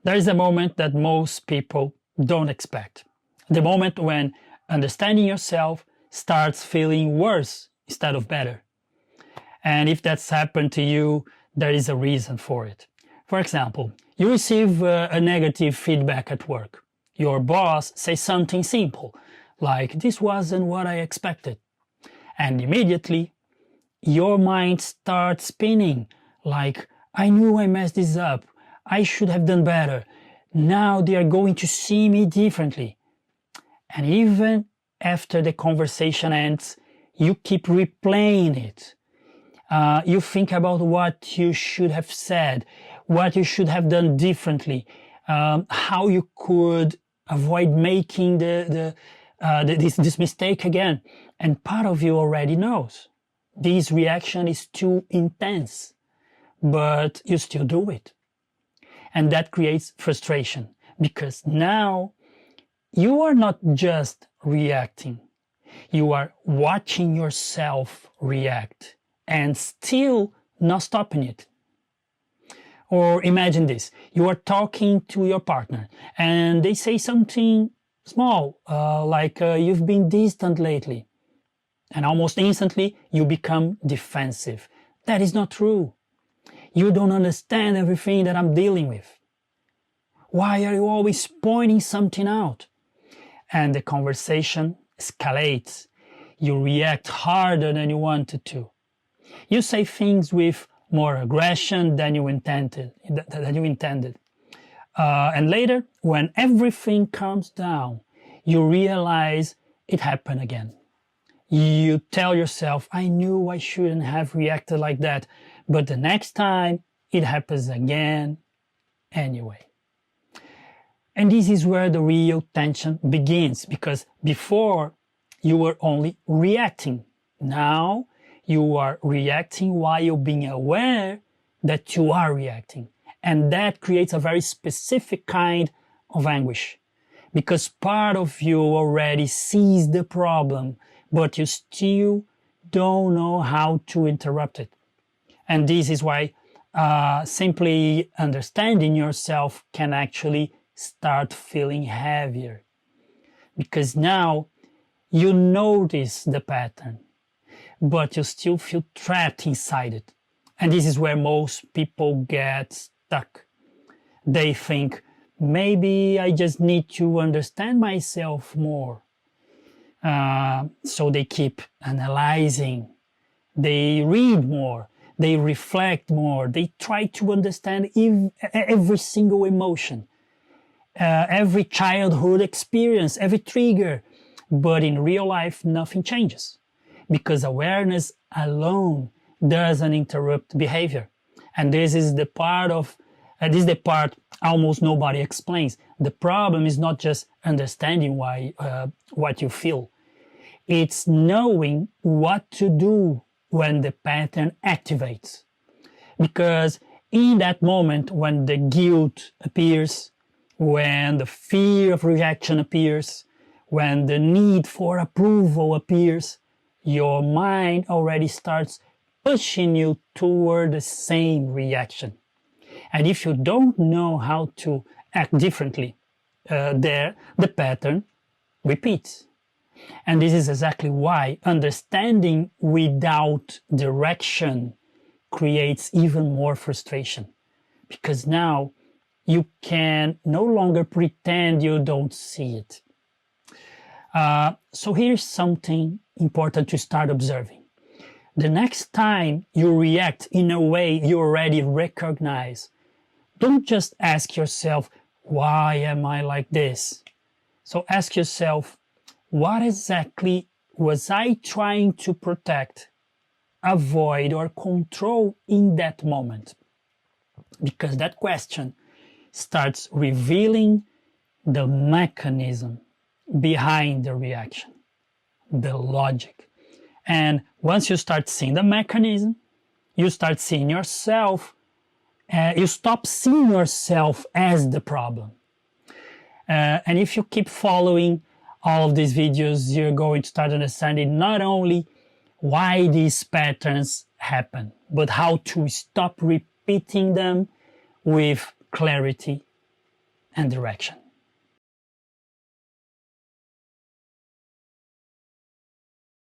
There is a moment that most people don't expect. The moment when understanding yourself starts feeling worse instead of better. And if that's happened to you, there is a reason for it. For example, you receive a negative feedback at work. Your boss says something simple, like, "This wasn't what I expected." And immediately, your mind starts spinning, like, "I knew I messed this up. I should have done better. Now they are going to see me differently." And even after the conversation ends, you keep replaying it. You think about what you should have said, what you should have done differently, how you could avoid making this mistake again. And part of you already knows this reaction is too intense, but you still do it. And that creates frustration, because now you are not just reacting, you are watching yourself react and still not stopping it. Or imagine this, you are talking to your partner and they say something small, like you've been distant lately. And almost instantly you become defensive. That is not true. You don't understand everything that I'm dealing with. Why are you always pointing something out? And the conversation escalates. You react harder than you wanted to. You say things with more aggression than you intended. And later, when everything calms down, you realize it happened again. You tell yourself, "I knew I shouldn't have reacted like that," but the next time it happens again anyway. And this is where the real tension begins, because before you were only reacting. Now you are reacting while being aware that you are reacting. And that creates a very specific kind of anguish, because part of you already sees the problem, but you still don't know how to interrupt it. And this is why simply understanding yourself can actually start feeling heavier, because now you notice the pattern, but you still feel trapped inside it. And this is where most people get stuck. They think, maybe I just need to understand myself more. So they keep analyzing, they read more, they reflect more, they try to understand every single emotion, every childhood experience, every trigger. But in real life, nothing changes, because awareness alone doesn't interrupt behavior. And this is the part almost nobody explains. The problem is not just understanding what you feel. It's knowing what to do when the pattern activates. Because in that moment, when the guilt appears, when the fear of rejection appears, when the need for approval appears, your mind already starts pushing you toward the same reaction. And if you don't know how to act differently, the pattern repeats. And this is exactly why understanding without direction creates even more frustration. Because now you can no longer pretend you don't see it. So here's something important to start observing. The next time you react in a way you already recognize, don't just ask yourself, "Why am I like this?" So ask yourself, what exactly was I trying to protect, avoid, or control in that moment? Because that question starts revealing the mechanism behind the reaction, the logic. And once you start seeing the mechanism, you start seeing yourself, you stop seeing yourself as the problem. And if you keep following all of these videos, you're going to start understanding not only why these patterns happen, but how to stop repeating them with clarity and direction.